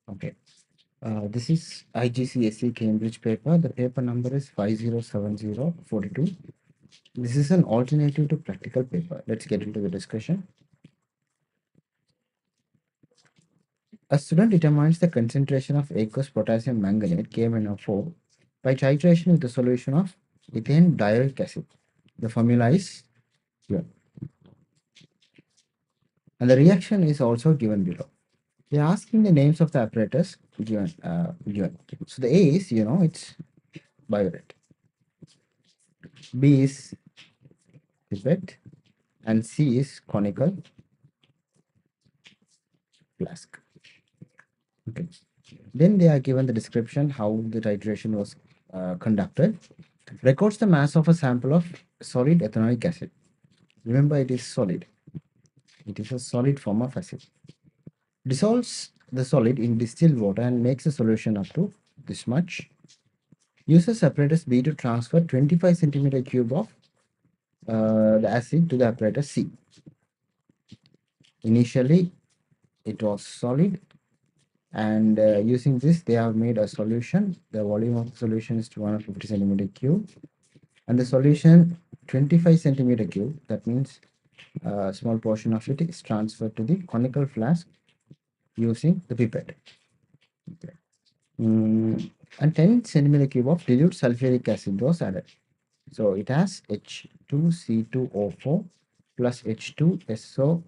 Okay. This is IGCSE Cambridge paper. The paper number is 507042. This is an alternative to practical paper. Let's get into the discussion. A student determines the concentration of aqueous potassium manganate KMnO4 by titration with the solution of ethane diuric acid. The formula is given, and the reaction is also given below. They are asking the names of the apparatus given. So the A is, it's biuret. B is pipette, and C is conical flask. Okay. Then they are given the description how the titration was conducted. Records the mass of a sample of solid ethanoic acid. Remember, it is solid. It is a solid form of acid. Dissolves the solid in distilled water and makes a solution up to this much. Uses apparatus B to transfer 25 centimeter cube of the acid to the apparatus C. Initially, it was solid, and using this, they have made a solution. The volume of the solution is 250 centimeter cube, and the solution 25 centimeter cube. That means a small portion of it is transferred to the conical flask using the pipette. Okay. And 10 centimeter cube of dilute sulfuric acid was added. So it has H2C2O4 plus H2SO4.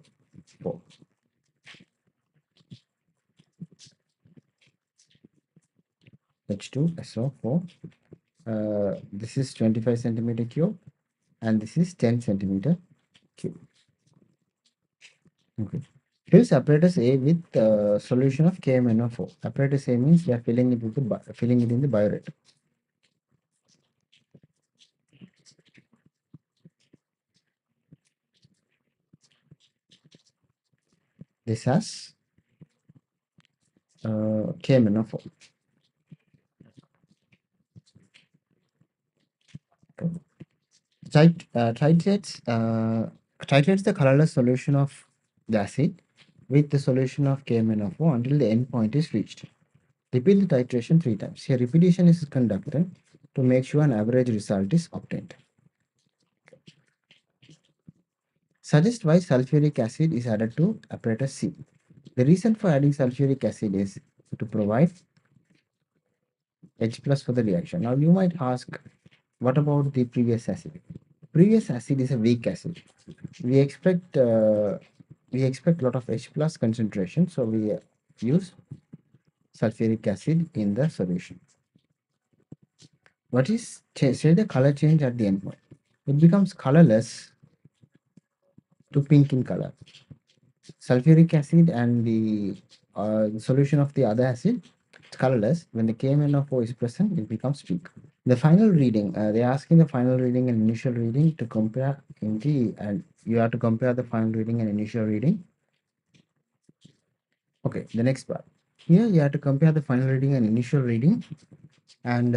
H2SO4. This is 25 centimeter cube, and this is 10 centimeter cube. Okay. Fills apparatus A with solution of KMnO4. Apparatus A means we are filling it in the biuret. This has KMnO4. Okay. Titrates the colorless solution of the acid with the solution of KMnO4 until the end point is reached. Repeat the titration 3 times. Here, repetition is conducted to make sure an average result is obtained. Suggest why sulfuric acid is added to apparatus C. The reason for adding sulfuric acid is to provide H plus for the reaction. Now you might ask, what about the previous acid? Previous acid is a weak acid. We expect a lot of H plus concentration, so we use sulfuric acid in the solution. What is say the color change at the end point? It becomes colorless to pink in color. Sulfuric acid and the solution of the other acid, it's colorless. When the KMnO4 is present, it becomes pink. The final reading, they're asking the final reading and initial reading to compare and you have to compare the final reading and initial reading. Okay, the next part. Here you have to compare the final reading and initial reading and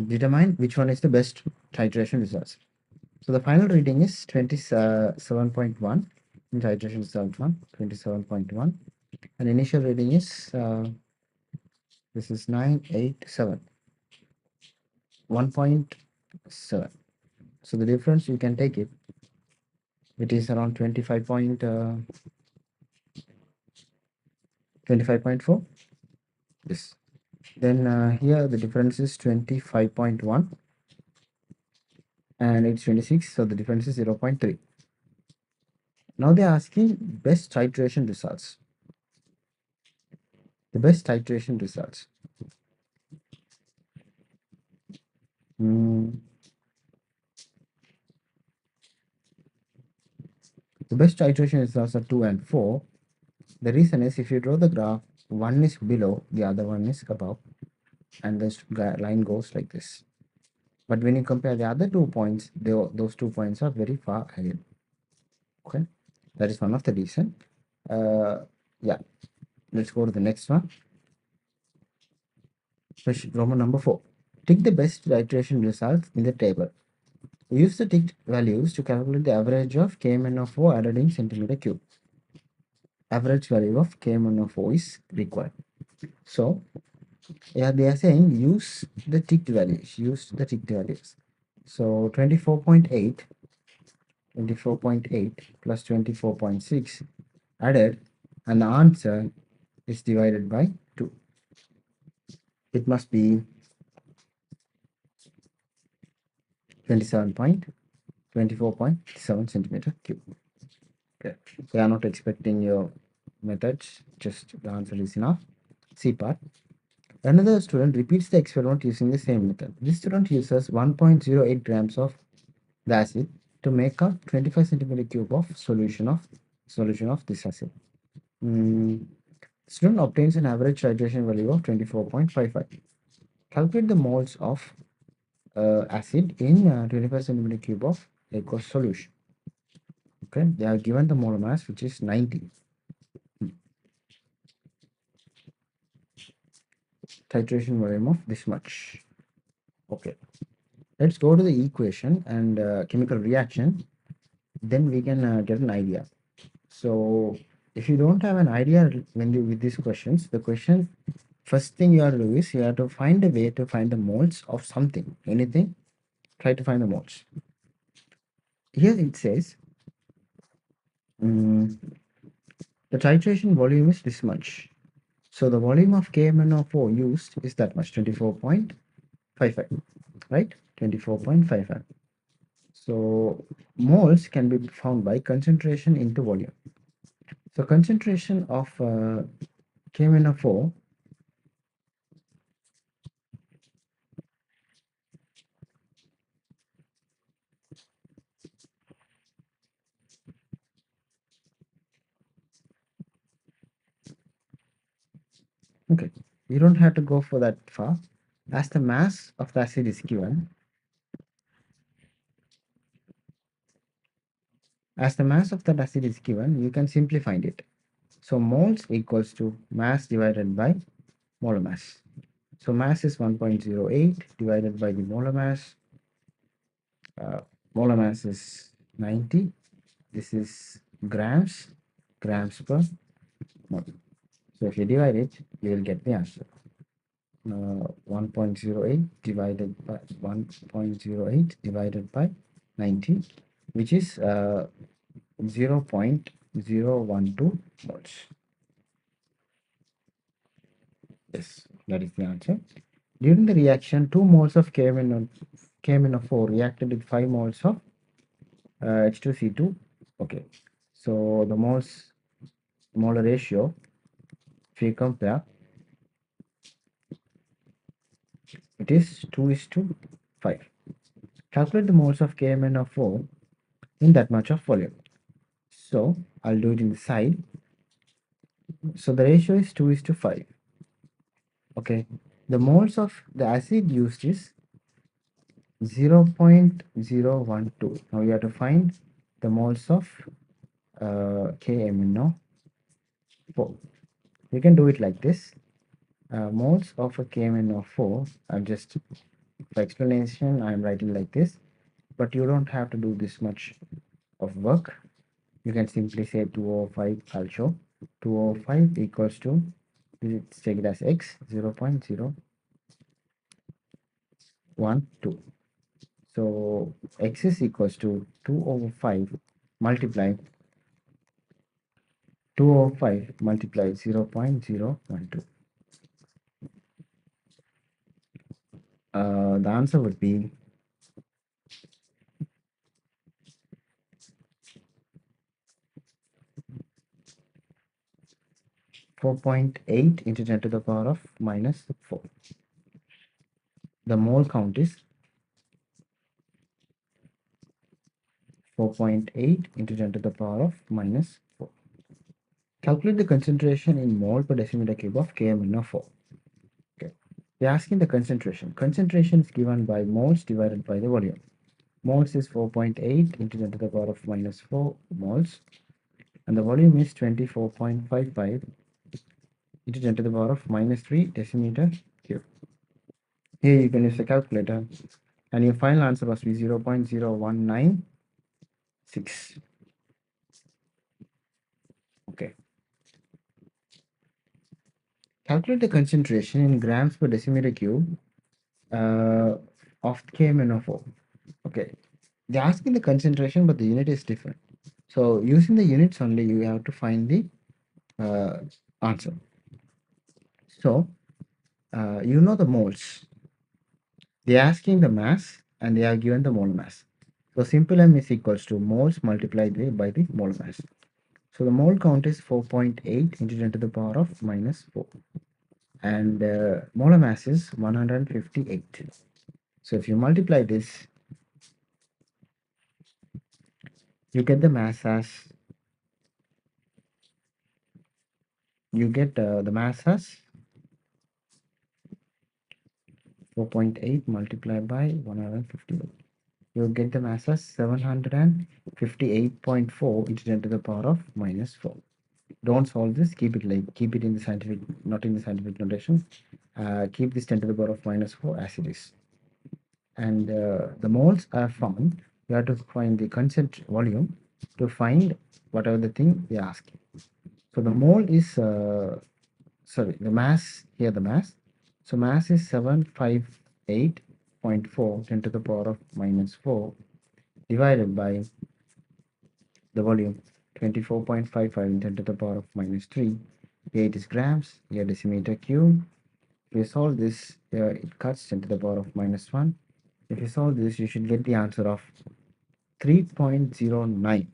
determine which one is the best titration results. So the final reading is 27.1 in titration result 1, 27.1, and initial reading is this is 987, 1.7. So the difference, you can take it. It is around 25.4. This. Then here the difference is 25.1, and it's 26. So the difference is 0.3. Now they're asking best titration results. The best titration results. The best titration results are 2 and 4. The reason is, if you draw the graph, one is below, the other one is above, and this line goes like this. But when you compare the other 2 points, those 2 points are very far ahead. Okay, that is one of the reason. Yeah, let's go to the next one. Roman number 4. Tick the best titration results in the table. Use the ticked values to calculate the average of KMnO4 added in centimeter cube. Average value of KMnO4 is required. So yeah, they are saying use the ticked values. Use the ticked values. So 24.8 plus 24.6 added, and the answer is divided by 2. It must be 27.24.7 centimeter cube. Okay. They are not expecting your methods, just the answer is enough. C part. Another student repeats the experiment using the same method. This student uses 1.08 grams of the acid to make a 25 centimeter cube of solution of this acid. Student obtains an average titration value of 24.55. Calculate the moles of acid in 25 centimeter cube of aqueous solution. Okay, they are given the molar mass, which is 90. Titration volume of this much. Okay, let's go to the equation and chemical reaction. Then we can get an idea. So if you don't have an idea when you with these questions, the question first thing you have to do is you have to find a way to find the moles of something, anything. Try to find the moles. Here it says the titration volume is this much. So the volume of KMnO4 used is that much, 24.55, right? 24.55. So moles can be found by concentration into volume. So concentration of KMnO4, okay, you don't have to go for that far. As the mass of the acid is given, you can simply find it. So moles equals to mass divided by molar mass. So mass is 1.08 divided by the molar mass. Molar mass is 90. This is grams per mole. So if you divide it, you will get the answer. 1.08 divided by 1.08 divided by 90, which is 0.012 moles. Yes, that is the answer. During the reaction, 2 moles of KMnO4 reacted with 5 moles of H2C2. Okay, so the molar ratio, if you compare, it is 2 is to 5. Calculate the moles of KMnO4 in that much of volume. So I'll do it in the side. So the ratio is 2 is to 5. Okay, the moles of the acid used is 0.012. Now you have to find the moles of KMnO4. You can do it like this. Moles of a KMnO4, I'm just, for explanation, I'm writing like this, but you don't have to do this much of work. You can simply say 205. I'll show 205 equals to, let's take it as x, 0.012. So x is equals to 205 multiply 0.012. The answer would be 4.8 into 10 to the power of minus 4. The mole count is 4.8 into 10 to the power of minus 4. Calculate the concentration in mole per decimeter cube of KMnO4. Okay. They're asking the concentration. Concentration is given by moles divided by the volume. Moles is 4.8 into 10 to the power of minus 4 moles. And the volume is 24.55 into 10 to the power of minus 3 decimeter cube. Here you can use a calculator. And your final answer must be 0.0196. Okay. Calculate the concentration in grams per decimeter cube uh, of KMnO4. Okay, they're asking the concentration, but the unit is different. So using the units only, you have to find the answer. So you know the moles. They're asking the mass and they are given the mole mass. So simple M is equals to moles multiplied by the mole mass. So the mole count is 4.8 into 10 to the power of minus 4. And molar mass is 158. So if you multiply this, you get the mass as the mass as 4.8 multiplied by 158. You get the mass as 758.4 into 10 to the power of minus 4. Don't solve this. Keep it in the scientific, not in the scientific notation. Keep this 10 to the power of minus 4 as it is. And the moles are found. You have to find the concentration volume to find whatever the thing they ask you. So the mole is the mass here, the mass. So mass is 758.4 10 to the power of minus 4 divided by the volume 24.55 10 to the power of minus 3. Here it is grams, here decimeter cube. If you solve this, here it cuts 10 to the power of minus 1. If you solve this, you should get the answer of 3.09,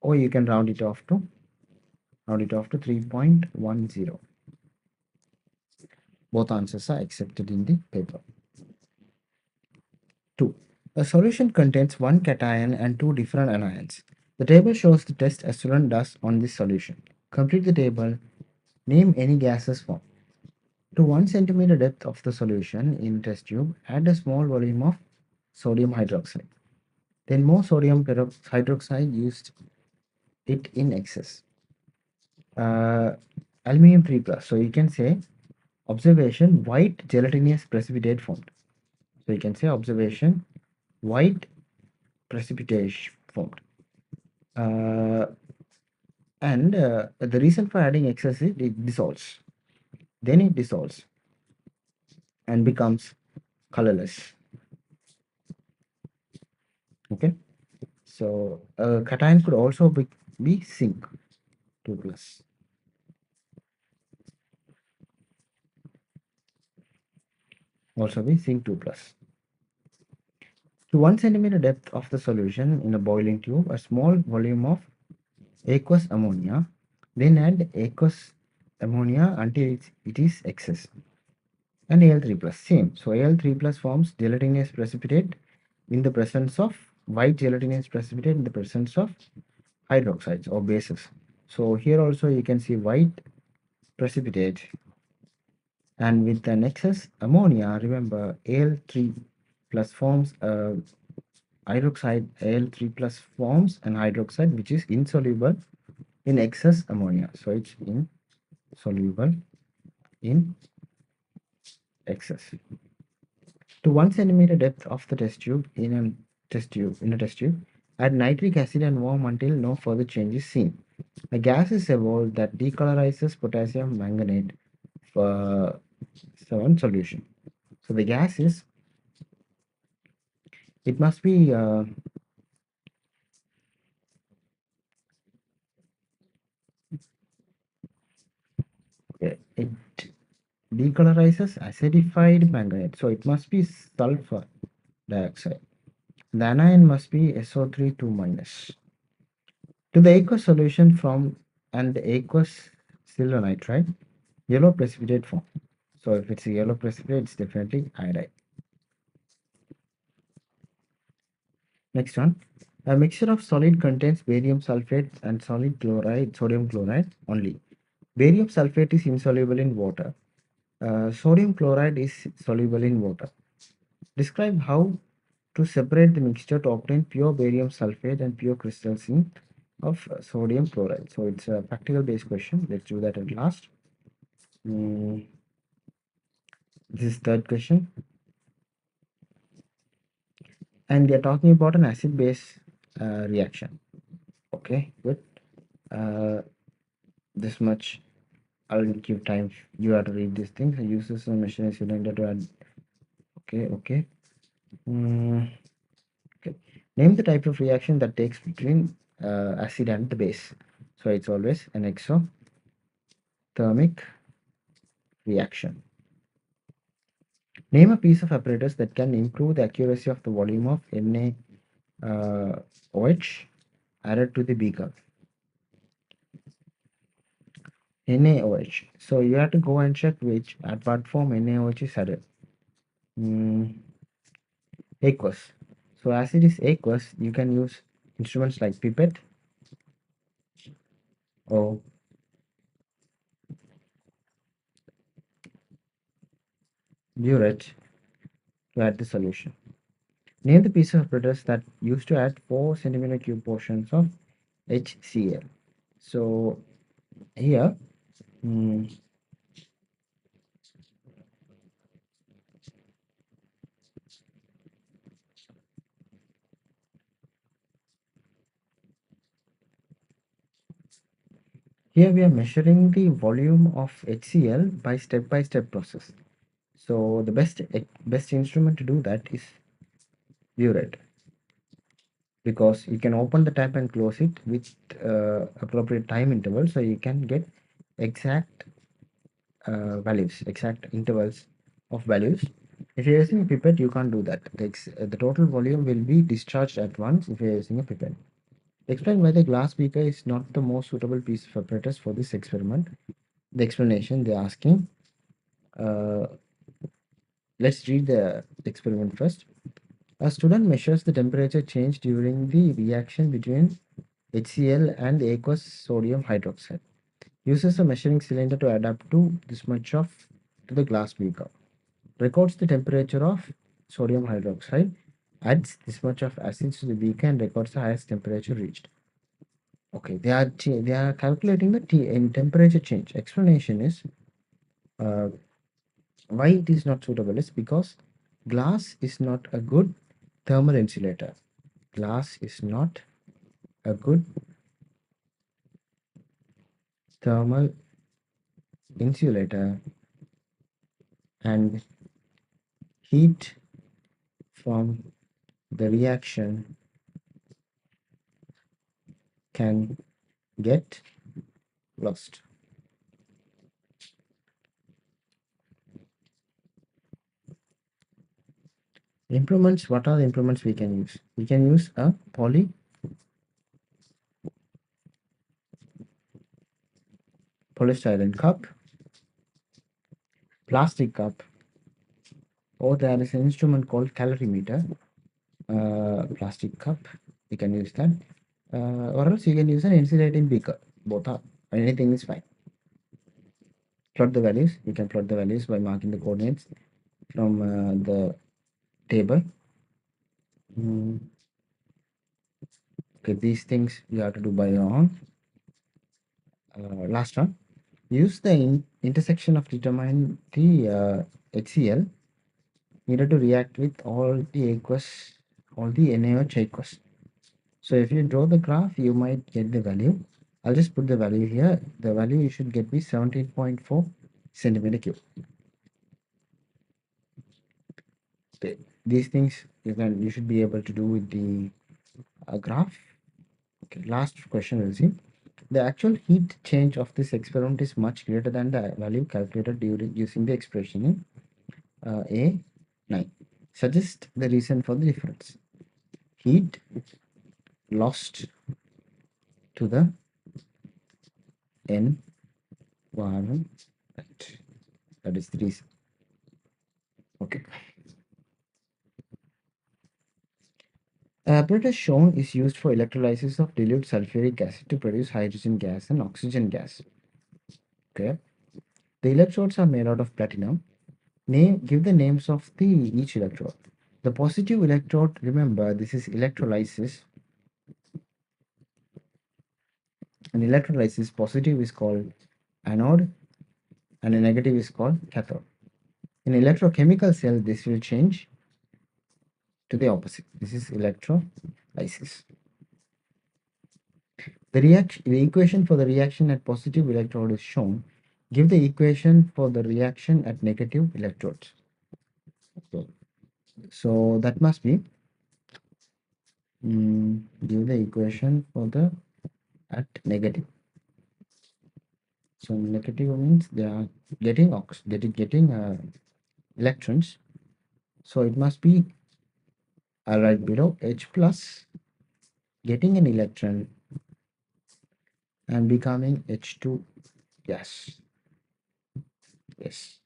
or you can round it off to 3.10. Both answers are accepted in the paper. 2. A solution contains one cation and two different anions. The table shows the test a student does on this solution. Complete the table. Name any gases formed. To 1 centimeter depth of the solution in test tube, add a small volume of sodium hydroxide. Then more sodium hydroxide used it in excess. Aluminium 3 plus. So you can say observation white gelatinous precipitate formed. So you can say observation white precipitation formed. And the reason for adding excess is it dissolves. Then it dissolves and becomes colorless. Okay. So cation could also be zinc 2 plus. Also be zinc 2 plus. To 1 centimeter depth of the solution in a boiling tube, a small volume of aqueous ammonia, then add aqueous ammonia until it is excess. And Al3 plus, same. So Al3 plus forms gelatinous precipitate in the presence of white gelatinous precipitate in the presence of hydroxides or bases. So here also you can see white precipitate, and with an excess ammonia, remember Al3 plus forms hydroxide. Al3 plus forms an hydroxide which is insoluble in excess ammonia. So it's insoluble in excess. To 1 centimeter depth of the test tube in a test tube, add nitric acid and warm until no further change is seen. A gas is evolved that decolorizes potassium manganate for 7 solution. So the gas is, it must be it decolorizes acidified manganate. So it must be sulfur dioxide. The anion must be SO3 2 minus. To the aqueous solution from and the aqueous silver nitride, yellow precipitate form. So if it's a yellow precipitate, it's definitely iodide. Next one, a mixture of solid contains barium sulfate and solid chloride, sodium chloride only. Barium sulfate is insoluble in water. Sodium chloride is soluble in water. Describe how to separate the mixture to obtain pure barium sulfate and pure crystals of sodium chloride. So it's a practical based question. Let's do that at last. This is third question. And we are talking about an acid base reaction. Okay, good. This much I'll give time. You have to read these things. It uses a machinery cylinder to add. Okay, okay. Mm, okay. Name the type of reaction that takes between acid and the base. So it's always an exothermic reaction. Name a piece of apparatus that can improve the accuracy of the volume of NaOH added to the beaker. NaOH. So you have to go and check which at what form NaOH is added. Aqueous. So as it is aqueous, you can use instruments like pipette or burette to add the solution. Name the piece of apparatus that used to add 4 centimeter cube portions of HCl. So here, mm, here we are measuring the volume of HCl by step process. So the best instrument to do that is burette, because you can open the tap and close it with appropriate time interval, so you can get exact values, exact intervals of values. If you're using a pipette, you can't do that. The total volume will be discharged at once if you're using a pipette. Explain why the glass beaker is not the most suitable piece of apparatus for this experiment. The explanation they're asking. Uh, let's read the experiment first. A student measures the temperature change during the reaction between HCl and aqueous sodium hydroxide. Uses a measuring cylinder to add up to this much of to the glass beaker. Records the temperature of sodium hydroxide. Adds this much of acids to the beaker and records the highest temperature reached. Okay, they are calculating the T in temperature change. Explanation is uh, why it is not suitable is because glass is not a good thermal insulator. Glass is not a good thermal insulator, and heat from the reaction can get lost. Improvements, what are the improvements we can use? We can use a polystyrene cup, plastic cup, or there is an instrument called calorimeter. Plastic cup, you can use that, or else you can use an insulating beaker. Both are, anything is fine. Plot the values. You can plot the values by marking the coordinates from the table. Okay, these things you have to do by your own. Last one, use the intersection of determine the HCl needed to react with all the aqueous, all the NaOH aqueous. So if you draw the graph, you might get the value. I'll just put the value here. The value you should get be 17.4 centimeter cube. Okay. These things you should be able to do with the graph. Okay, last question we'll see. The actual heat change of this experiment is much greater than the value calculated during using the expression in A9. Suggest the reason for the difference. Heat lost to the environment. That is the reason. Okay. Apparatus shown is used for electrolysis of dilute sulfuric acid to produce hydrogen gas and oxygen gas. Okay. The electrodes are made out of platinum. Give the names of each electrode. The positive electrode, remember this is electrolysis. An electrolysis, positive is called anode and a negative is called cathode. In electrochemical cell, this will change to the opposite. This is electrolysis. The equation for the reaction at positive electrode is shown. Give the equation for the reaction at negative electrodes. So, so that must be give the equation for the at negative. So negative means they are getting electrons. So it must be right below H plus getting an electron and becoming H2 gas. Yes,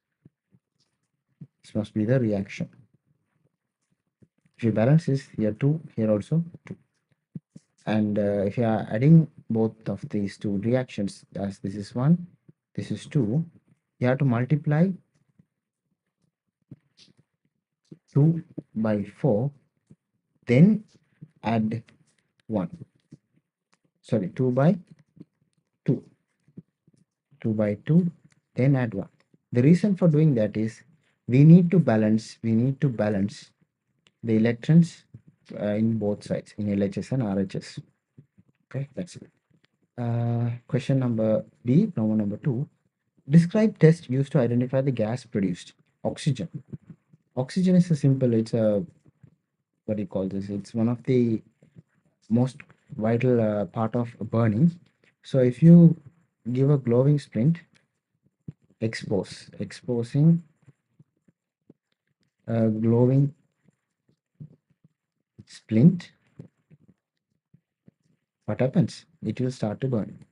this must be the reaction. If you balance this here 2, here also 2. And if you are adding both of these two reactions, as this is 1, this is 2, you have to multiply 2 by 4, then add 1. Sorry, 2 by 2. 2 by 2, then add 1. The reason for doing that is we need to balance the electrons in both sides, in LHS and RHS. Okay, that's it. Question number B, problem number 2. Describe test used to identify the gas produced. Oxygen. Oxygen is a simple, it's a, what do you call this? It's one of the most vital part of burning. So if you give a glowing splint, exposing a glowing splint, what happens? It will start to burn.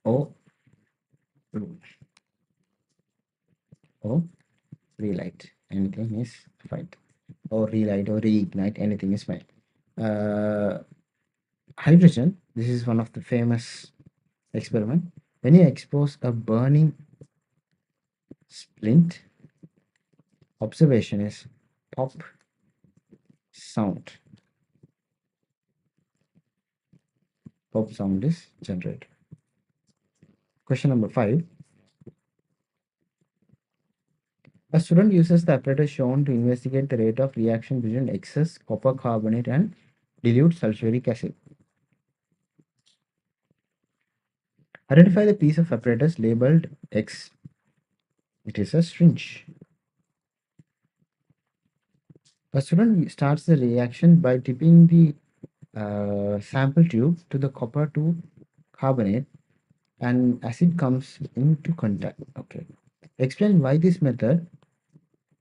Or, or relight, anything is fine. Or relight or reignite, anything is fine. Hydrogen, this is one of the famous experiment. When you expose a burning splint, observation is pop sound. Pop sound is generated. Question number 5. A student uses the apparatus shown to investigate the rate of reaction between excess copper carbonate and dilute sulfuric acid. Identify the piece of apparatus labeled X. It is a syringe. A student starts the reaction by dipping the sample tube to the copper to carbonate and acid comes into contact. Okay. Explain why this method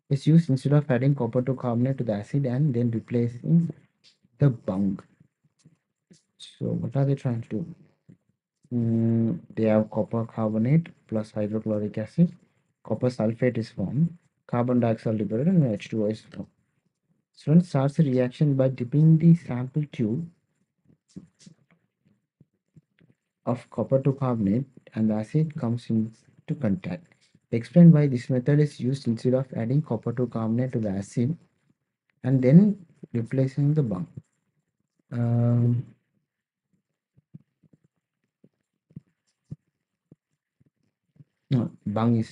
is used instead of adding copper to carbonate to the acid and then replacing the bung. So what are they trying to do? They have copper carbonate plus hydrochloric acid. Copper sulfate is formed. Carbon dioxide liberated and H2O is formed. Student starts a reaction by dipping the sample tube of copper to carbonate and the acid comes into contact. Explain why this method is used instead of adding copper to carbonate to the acid and then replacing the bung. Um, no, bung is,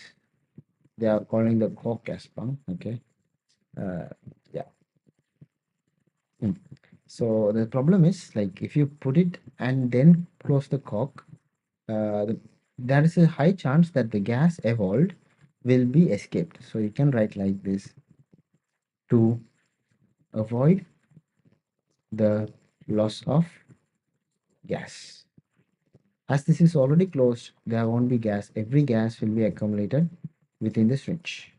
they are calling the cork as bung. Okay. Yeah. So the problem is, like, if you put it and then close the cork, there is a high chance that the gas evolved will be escaped. So you can write like this: to avoid the loss of gas. As this is already closed, there won't be gas. Every gas will be accumulated within the switch.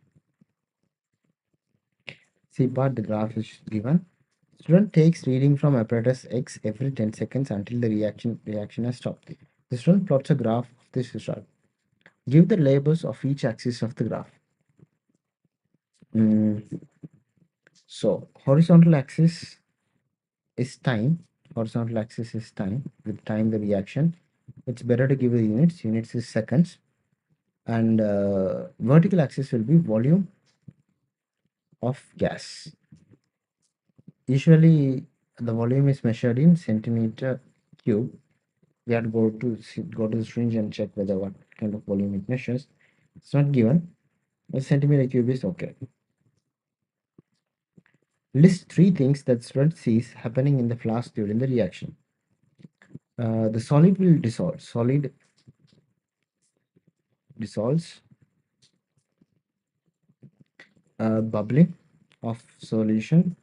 See part, the graph is given. Student takes reading from apparatus X every 10 seconds until the reaction has stopped. The student plots a graph of this result. Give the labels of each axis of the graph. So horizontal axis is time. Horizontal axis is time. With time the reaction. It's better to give the units. Units is seconds. And vertical axis will be volume of gas. Usually the volume is measured in centimeter cube. We have to go to the syringe and check whether what kind of volume it measures. It's not given. A centimeter cube is okay. List three things that student sees happening in the flask during the reaction. The solid will dissolve. Solid dissolves. Bubbling of solution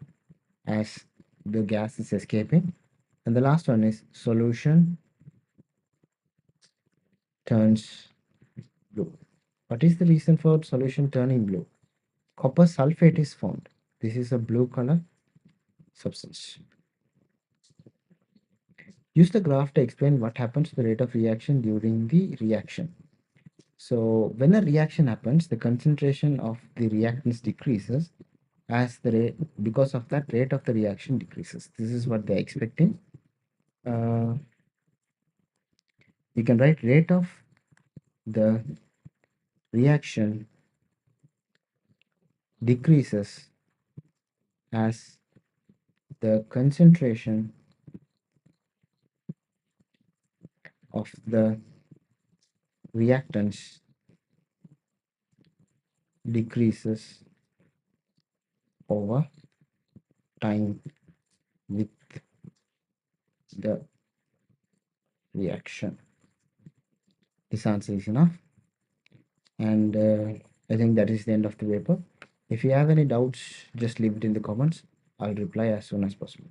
as the gas is escaping. And the last one is solution turns blue. What is the reason for solution turning blue? Copper sulfate is formed. This is a blue color substance. Use the graph to explain what happens to the rate of reaction during the reaction. So when a reaction happens, the concentration of the reactants decreases as the rate, because of that rate of the reaction decreases. This is what they're expecting. You can write rate of the reaction decreases as the concentration of the reactants decreases over time with the reaction. This answer is enough, and I think that is the end of the paper. If you have any doubts, just leave it in the comments. I'll reply as soon as possible.